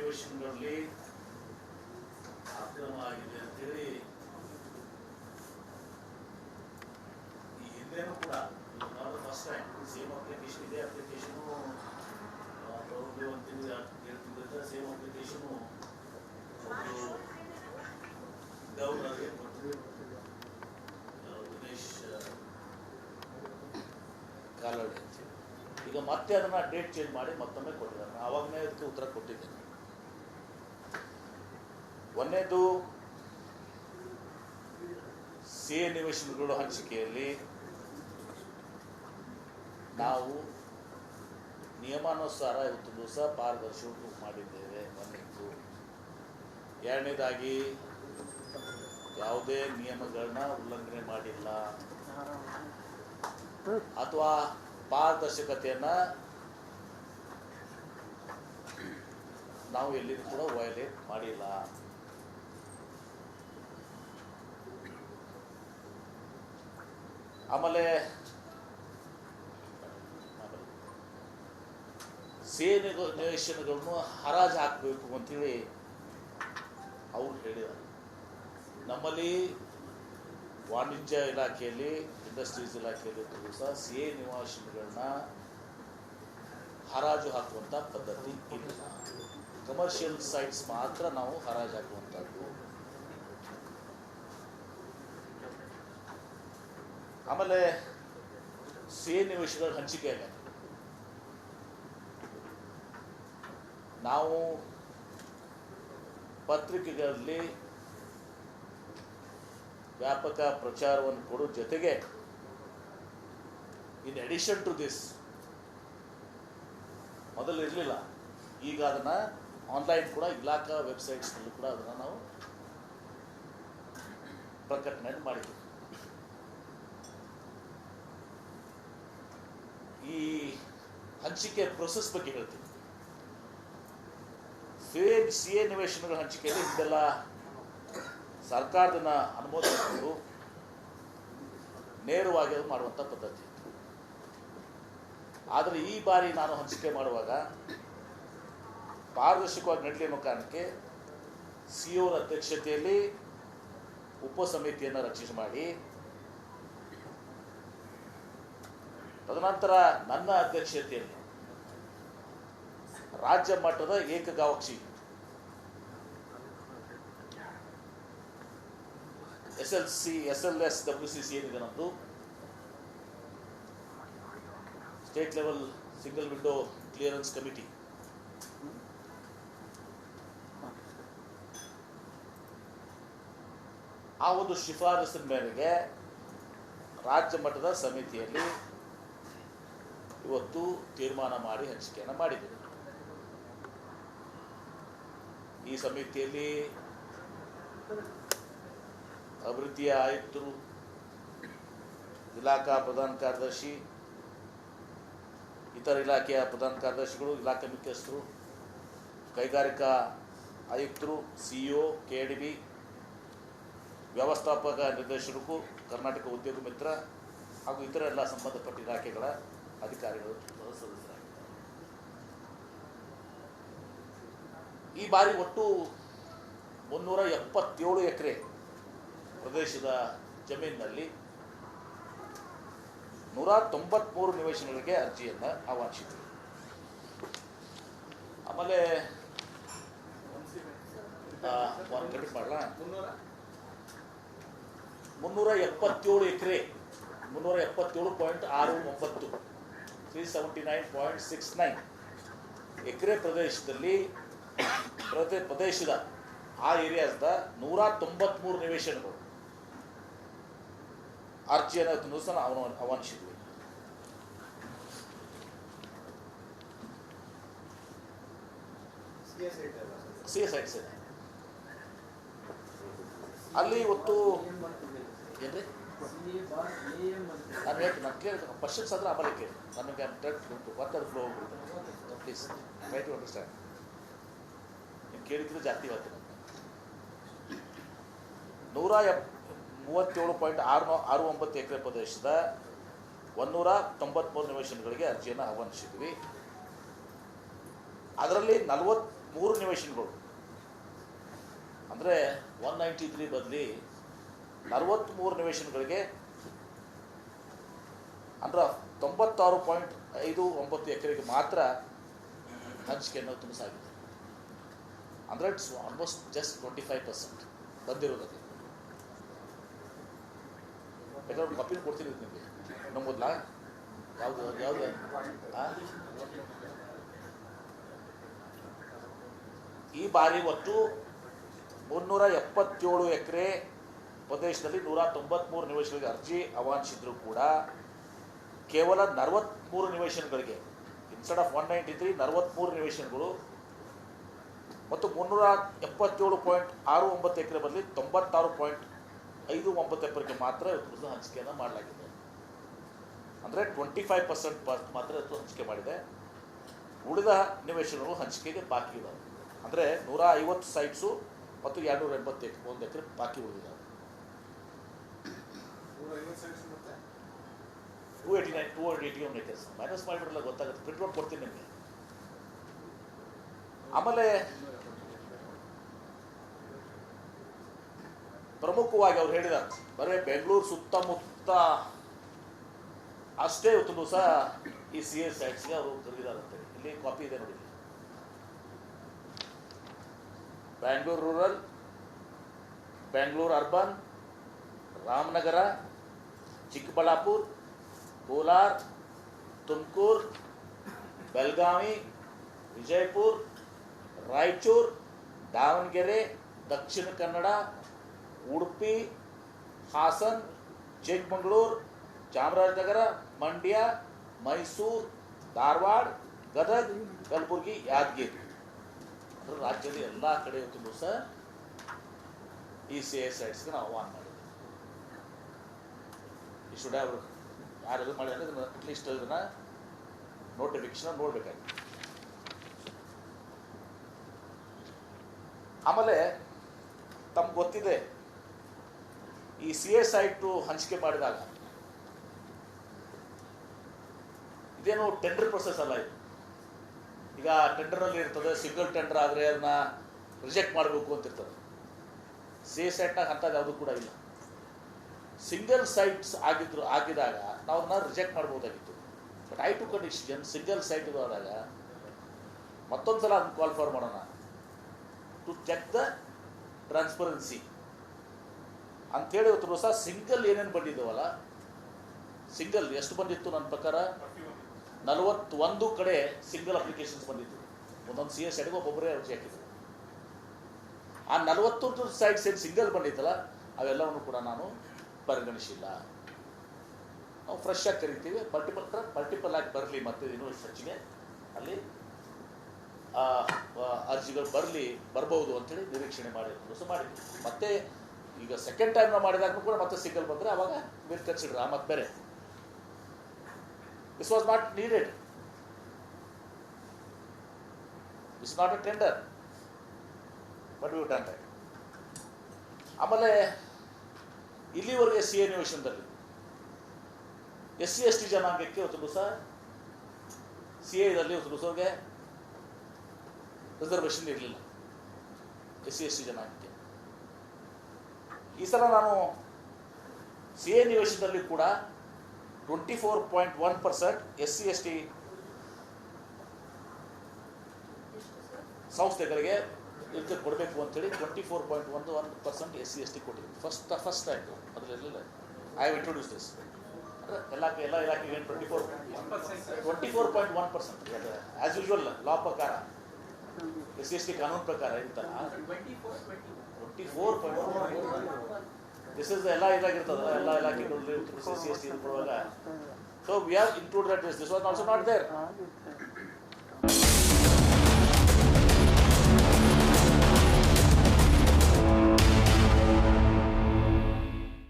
ನಿವೇಶನಗಳಲ್ಲಿ ಅಕ್ರಮ ಆಗಿದೆ ಅಂತೇಳಿ ಈ ಹಿಂದೆನೂ ಕೂಡ not first time same application ಇದೆ. ಅಪ್ಲಿಕೇಶನು ಒಂದು ತಿಂಗಳು 2 ತಿಂಗಳಿಂದ ಸೇಮ್ ಅಪ್ಲಿಕೇಶನು ಗೌರ್ನರ್ಗೆ ಕೊಟ್ಟಿದೆ. ದಿನೇಶ್ ಕಾಲೋಡಿ ಅಂತ ಈಗ ಮತ್ತೆ ಅದನ್ನು ಡೇಟ್ ಚೇಂಜ್ ಮಾಡಿ ಮತ್ತೊಮ್ಮೆ ಕೊಟ್ಟಿದ್ದಾರೆ. ನಾನು ಆವಾಗಲೇ ಅದಕ್ಕೆ ಉತ್ತರ ಕೊಟ್ಟಿದ್ದೇನೆ. ಒಂದನೇದು ಸಿ ಎ ನಿವೇಶನಗಳು ಹಂಚಿಕೆಯಲ್ಲಿ ನಾವು ನಿಯಮಾನುಸಾರ ಇವತ್ತು ದಿವಸ ಪಾರದರ್ಶಕ ಮಾಡಿದ್ದೇವೆ. ಒಂದನೇದು. ಎರಡನೇದಾಗಿ ಯಾವುದೇ ನಿಯಮಗಳನ್ನ ಉಲ್ಲಂಘನೆ ಮಾಡಿಲ್ಲ ಅಥವಾ ಪಾರದರ್ಶಕತೆಯನ್ನು ನಾವು ಎಲ್ಲಿಯೂ ಕೂಡ ವಯಲೇಟ್ ಮಾಡಿಲ್ಲ. ಆಮೇಲೆ ಸಿ ನಿವೇಶನಗಳನ್ನು ಹರಾಜು ಹಾಕಬೇಕು ಅಂತೇಳಿ ಅವ್ರು ಹೇಳಿದ್ದಾರೆ. ನಮ್ಮಲ್ಲಿ ವಾಣಿಜ್ಯ ಇಲಾಖೆಯಲ್ಲಿ ಇಂಡಸ್ಟ್ರೀಸ್ ಇಲಾಖೆಯಲ್ಲಿ ಸಹ ಸಿ ಎ ನಿವೇಶನಗಳನ್ನ ಹರಾಜು ಹಾಕುವಂಥ ಪದ್ಧತಿ ಇಲ್ಲ. ಕಮರ್ಷಿಯಲ್ ಸೈಟ್ಸ್ ಮಾತ್ರ ನಾವು ಹರಾಜು ಹಾಕುವಂಥದ್ದು. ಆಮೇಲೆ ಸಿ ಎ ನಿವೇಶನಗಳ ಹಂಚಿಕೆಯಾಗ ನಾವು ಪತ್ರಿಕೆಗಳಲ್ಲಿ ವ್ಯಾಪಕ ಪ್ರಚಾರವನ್ನು ಕೊಡೋ ಜೊತೆಗೆ ಇನ್ ಅಡಿಷನ್ ಟು ದಿಸ್ ಮೊದಲು ಇರಲಿಲ್ಲ, ಈಗ ಅದನ್ನು ಆನ್ಲೈನ್ ಕೂಡ ಇಲಾಖಾ ವೆಬ್ಸೈಟ್ಸ್ನಲ್ಲೂ ಕೂಡ ಅದನ್ನು ನಾವು ಪ್ರಕಟಣೆ ಮಾಡಿದ್ದೀವಿ. ಈ ಹಂಚಿಕೆ ಪ್ರೊಸೆಸ್ ಬಗ್ಗೆ ಹೇಳ್ತೀನಿ. ಸಿ ಎ ನಿವೇಶನಗಳ ಹಂಚಿಕೆಯಲ್ಲಿ ಇದೆಲ್ಲ ಸರ್ಕಾರದನ್ನ ಅನುಮೋದಿಸಿಕೊಂಡು ನೇರವಾಗಿ ಅದು ಮಾಡುವಂಥ ಪದ್ಧತಿ ಇತ್ತು. ಆದರೆ ಈ ಬಾರಿ ನಾನು ಹಂಚಿಕೆ ಮಾಡುವಾಗ ಪಾರದರ್ಶಕವಾಗಿ ನಡೀಲಿ ಅನ್ನೋ ಕಾರಣಕ್ಕೆ ಸಿ ಒ ಅಧ್ಯಕ್ಷತೆಯಲ್ಲಿ ಉಪ ಸಮಿತಿಯನ್ನು ರಚನೆ ಮಾಡಿ, ತದನಂತರ ನನ್ನ ಅಧ್ಯಕ್ಷತೆಯಲ್ಲಿ ರಾಜ್ಯ ಮಟ್ಟದ ಏಕಗವಾಕ್ಷಿ SLSWCC ಏನಿದೆ ನಮ್ಮದು state level single window clearance committee, ಆ ಒಂದು ಶಿಫಾರಸಿನ ಮೇರೆಗೆ ರಾಜ್ಯ ಮಟ್ಟದ ಸಮಿತಿಯಲ್ಲಿ ಇವತ್ತು ತೀರ್ಮಾನ ಮಾಡಿ ಹಂಚಿಕೆಯನ್ನು ಮಾಡಿದ್ದೇವೆ. ಈ ಸಮಿತಿಯಲ್ಲಿ ಅಭಿವೃದ್ಧಿಯ ಆಯುಕ್ತರು, ಇಲಾಖಾ ಪ್ರಧಾನ ಕಾರ್ಯದರ್ಶಿ, ಇತರ ಇಲಾಖೆಯ ಪ್ರಧಾನ ಕಾರ್ಯದರ್ಶಿಗಳು, ಇಲಾಖೆ ಮುಖ್ಯಸ್ಥರು, ಕೈಗಾರಿಕಾ ಆಯುಕ್ತರು, CEO, KDB, ವ್ಯವಸ್ಥಾಪಕ ನಿರ್ದೇಶಕರು, ಕರ್ನಾಟಕ ಉದ್ಯೋಗ ಮಿತ್ರ ಹಾಗೂ ಇತರ ಎಲ್ಲ ಸಂಬಂಧಪಟ್ಟ ಇಲಾಖೆಗಳ ಅಧಿಕಾರಿಗಳು ಸದಸ್ಯರಾಗಿದ್ದಾರೆ. ಈ ಬಾರಿ ಒಟ್ಟು 377 ಎಕರೆ ಪ್ರದೇಶದ ಜಮೀನಿನಲ್ಲಿ 193 ನಿವೇಶನಗಳಿಗೆ ಅರ್ಜಿಯನ್ನು ಆಹ್ವಾನಿಸಿದ್ವಿ. ಆಮೇಲೆ ಕಂಪ್ಲೀಟ್ ಮಾಡಲ 377 ಎಕರೆ 377.69 379.69 ಎಕರೆ ಪ್ರದೇಶದಲ್ಲಿ ಪ್ರದೇಶದ ಆ ಏರಿಯಾದ 193 ನಿವೇಶನಗಳು ಅರ್ಜಿಯನ್ನು ದಿವಸ ನಾವು ಆಹ್ವಾನಿಸಿದ್ವಿ. ಸಿ ಎ ಸೈಟ್ಸ್ ಇದೆ ಅಲ್ಲಿ ಇವತ್ತು ಏನ್ರಿ ನಾನು ಹೇಳ್ತೀನಿ. ನಾನು ಕೇಳಿ ಕ್ವಶನ್ಸ್ ಆದರೆ ಆಮೇಲೆ ಕೇಳಿ, ನನಗೆ ಮತ್ತೆ ಫ್ಲೋ ಹೋಗ್ಬಿಡುತ್ತೆ. Please try to understand. ನೀವು ಕೇಳಿದ್ರೆ ಜಾಸ್ತಿ ಹೇಳ್ತೀನಿ. 137.69 ಎಕರೆ ಪ್ರದೇಶದ 193 ನಿವೇಶನಗಳಿಗೆ ಅರ್ಜಿಯನ್ನು ಆಹ್ವಾನಿಸಿದ್ವಿ. ಅದರಲ್ಲಿ 3 ನಿವೇಶನಗಳು ಅಂದರೆ 193 ಬದಲಿ 43 ನಿವೇಶನಗಳಿಗೆ ಅಂದರೆ 96.59 ಎಕರೆಗೆ ಮಾತ್ರ ಹಂಚಿಕೆ ಅನ್ನೋದು ತುಂಬ ಸಾಗಿದೆ. ಅಂದರೆ ಇಟ್ಸ್ ಆಲ್ಮೋಸ್ಟ್ ಜಸ್ಟ್ 25% ಬಂದಿರೋದಕ್ಕೆ. ಬೇಕಾದ್ರೆ ಕಾಪಿನ ಕೊಡ್ತೀನಿ ನಿಮಗೆ. ನಂಬೋದ್ಲ ಯಾವುದು ಯಾವುದು ಈ ಬಾರಿ ಒಟ್ಟು 377 ಎಕರೆ ಪ್ರದೇಶದಲ್ಲಿ 193 ನಿವೇಶನಗಳಿಗೆ ಅರ್ಜಿ ಆಹ್ವಾನಿಸಿದ್ರು ಕೂಡ ಕೇವಲ 43 ನಿವೇಶನಗಳಿಗೆ ಇನ್ಸ್ಟೆಡ್ ಆಫ್ 193 43 ನಿವೇಶನಗಳು ಮತ್ತು 377.69 ಎಕರೆ ಬದಲಿ 96.59 ಎಕರೆಗೆ ಮಾತ್ರ ಇವತ್ತು ಹಂಚಿಕೆಯನ್ನು ಮಾಡಲಾಗಿದೆ. ಅಂದರೆ 25% ಮಾತ್ರ ಇವತ್ತು ಹಂಚಿಕೆ ಮಾಡಿದೆ. ಉಳಿದ ನಿವೇಶನಗಳು ಹಂಚಿಕೆಗೆ ಬಾಕಿ ಇದ್ದಾವೆ. ಅಂದರೆ 150 ಸೈಟ್ಸು ಮತ್ತು 281 ಎಕರೆ ಬಾಕಿ ಉಳಿದಿದ್ದಾವೆ. 281 ಎಕರ್ಸ್ ಮೈನಸ್ ಮಾಡಿಬಿಡಲ್ಲ, ಗೊತ್ತಾಗುತ್ತೆ. ಪ್ರಿಂಟ್ ಔಟ್ ಕೊಡ್ತೀನಿ ನಿಮಗೆ. ಆಮೇಲೆ ಪ್ರಮುಖವಾಗಿ ಅವ್ರು ಹೇಳಿದ್ದಾರೆ, ಬರೀ ಬೆಂಗಳೂರು ಸುತ್ತಮುತ್ತ ಅಷ್ಟೇ ಇವತ್ತು ಸಹ ಈ ಸಿ ಎಸ್ ಸೈಟ್ಸ್ಗೆ ಅವರು ಕರೆದಿದ್ದಾರೆ ಅಂತೇಳಿ. ಇಲ್ಲಿ ಕಾಪಿ ಇದೆ ನೋಡಿ. ಬ್ಯಾಂಗ್ಳೂರು ರೂರಲ್, ಬೆಂಗಳೂರು ಅರ್ಬನ್, ರಾಮನಗರ, ಚಿಕ್ಕಬಳ್ಳಾಪುರ, ಕೋಲಾರ, ತುಮಕೂರು, ಬೆಳಗಾವಿ, ವಿಜಯಪುರ, ರಾಯಚೂರು, ದಾವಣಗೆರೆ, ದಕ್ಷಿಣ ಕನ್ನಡ, ಉಡುಪಿ, ಹಾಸನ, ಚಿಕ್ಕಮಗಳೂರು, ಚಾಮರಾಜನಗರ, ಮಂಡ್ಯ, ಮೈಸೂರು, ಧಾರವಾಡ, ಗದಗ, ಕಲಬುರಗಿ, ಯಾದಗಿರಿ ಅಂದರೆ ರಾಜ್ಯದ ಎಲ್ಲ ಕಡೆ ಇವತ್ತು ಸಹ ಈ ಸಿ ಎಸ್ ಸೈಟ್ಸ್ಗೆ ನಾವು ಆಹ್ವಾನ ಮಾಡಿದ್ದೀವಿ. ಈ ಶುಡ್ ಹ್ಯಾವ್ ಯಾರು ಮಾಡಿದ್ರೆ ಇದನ್ನು ಅಟ್ಲೀಸ್ಟ್ ಇದನ್ನು ನೋಟಿಫಿಕೇಶನ್ ನೋಡಬೇಕಾಗಿದೆ. ಆಮೇಲೆ ತಮ್ಗೆ ಗೊತ್ತಿದೆ, ಈ ಸಿ ಎಸ್ ಸೈಟು ಹಂಚಿಕೆ ಮಾಡಿದಾಗ ಇದೇನು ಟೆಂಡರ್ ಪ್ರೊಸೆಸ್ ಅಲ್ಲ ಇದು. ಈಗ ಟೆಂಡರಲ್ಲಿ ಇರ್ತದೆ, ಸಿಂಗಲ್ ಟೆಂಡರ್ ಆದರೆ ಅದನ್ನ ರಿಜೆಕ್ಟ್ ಮಾಡಬೇಕು ಅಂತ ಇರ್ತದೆ. ಸಿ ಎಸ್ ಸೈಟ್ನಾಗ ಅಂಥದ್ದು ಯಾವುದೂ ಕೂಡ ಇಲ್ಲ. ಸಿಂಗಲ್ ಸೈಟ್ಸ್ ಆಗಿದಾಗ ನಾವು ಅದನ್ನ ರಿಜೆಕ್ಟ್ ಮಾಡ್ಬೋದಾಗಿತ್ತು. But I two condition single site ಇದು ಆದಾಗ ಮತ್ತೊಂದು ಸಲ ಅದನ್ನು ಕ್ವಾಲಿಫೈ ಮಾಡೋಣ ಟು ಚೆಕ್ ದ ಟ್ರಾನ್ಸ್ಪರೆನ್ಸಿ ಅಂಥೇಳಿ ಇವತ್ತು ಸಹ ಸಿಂಗಲ್ ಏನೇನು ಬಂದಿದ್ದಾವಲ್ಲ, ಸಿಂಗಲ್ ಎಷ್ಟು ಬಂದಿತ್ತು ನನ್ನ ಪ್ರಕಾರ 41 ಕಡೆ ಸಿಂಗಲ್ ಅಪ್ಲಿಕೇಶನ್ಸ್ ಬಂದಿತ್ತು. ಒಂದೊಂದು ಸಿ ಎಸ್ ಸೈಡ್ಗೆ ಒಬ್ಬೊಬ್ಬರೇ ಅರ್ಜಿ ಹಾಕಿದ್ರು. ಆ 41 ಸೈಟ್ಸ್ ಏನು ಸಿಂಗಲ್ ಬಂದಿತ್ತಲ್ಲ ಅವೆಲ್ಲವನ್ನು ಕೂಡ ನಾನು ಪರಿಗಣಿಸಿಲ್ಲ. ನಾವು ಫ್ರೆಶ್ ಆಗಿ ಕರಿತೀವಿ, ಮಲ್ಟಿಪಲ್ ಆಗಿ ಬರಲಿ, ಮತ್ತೆ ಯೂನಿವರ್ಸಿಟಿಗೆ ಅಲ್ಲಿ ಅರ್ಜಿಗಳು ಬರ್ಬೋದು ಅಂತೇಳಿ ನಿರೀಕ್ಷಣೆ ಮಾಡಿದ್ವಿ. ಮತ್ತೆ ಈಗ ಸೆಕೆಂಡ್ ಟೈಮ್ ನಾವು ಮಾಡಿದಾಗೂ ಕೂಡ ಮತ್ತೆ ಸಿಂಗಲ್ ಬಂದರೆ ಅವಾಗ ವಿಲ್ ಕನ್ಸಿಡರ್ ಮತ್ತೆ ಬೇರೆ. This was not needed, this not a tender, but we done that. ಆಮೇಲೆ ಇಲ್ಲಿವರೆಗೆ ಸಿ ಎ ನಿವೇಶನದಲ್ಲಿ SC ST ಜನಾಂಗಕ್ಕೆ ಇವತ್ತು ಸಹ ಸಿ ಎದಲ್ಲಿ ಇವತ್ತು ಸಹಗೆ ರಿಸರ್ವೇಷನ್ ಇರಲಿಲ್ಲ. SC ST ಜನಾಂಗಕ್ಕೆ ಈ ಸಲ ನಾನು ಸಿ ಎ ನಿವೇಶನದಲ್ಲಿ ಕೂಡ 24.1% SC ST ಸಂಸ್ಥೆಗಳಿಗೆ ಇದಕ್ಕೆ ಕೊಡಬೇಕು ಅಂತೇಳಿ 24.11% SC ST ಕೊಟ್ಟಿದ್ವಿ. ಫಸ್ಟ್ ಆಯಿತು ಅದರಲ್ಲೆಲ್ಲ ಐ ಹ್ಯಾವ್ ಇಂಟ್ರೊಡ್ಯೂಸ್ ದಿಸ್. ಎಲ್ಲ ಇಲಾಖೆಗೆ 24.1% ಆ್ಯಸ್ ಯೂಶುವಲ್ ಲಾ ಪ್ರಕಾರ SC ST ಕಾನೂನು ಪ್ರಕಾರ ಇರ್ತಲ್ಲ 24.1%. ದಿಸ್ ಇಸ್ ಎಲ್ಲ ಇದಾಗಿರ್ತದಲ್ಲ, ಎಲ್ಲ ಇಲಾಖೆಗಳಲ್ಲಿ SC ST ಕೊಡುವಾಗ. So we have included this was also not there.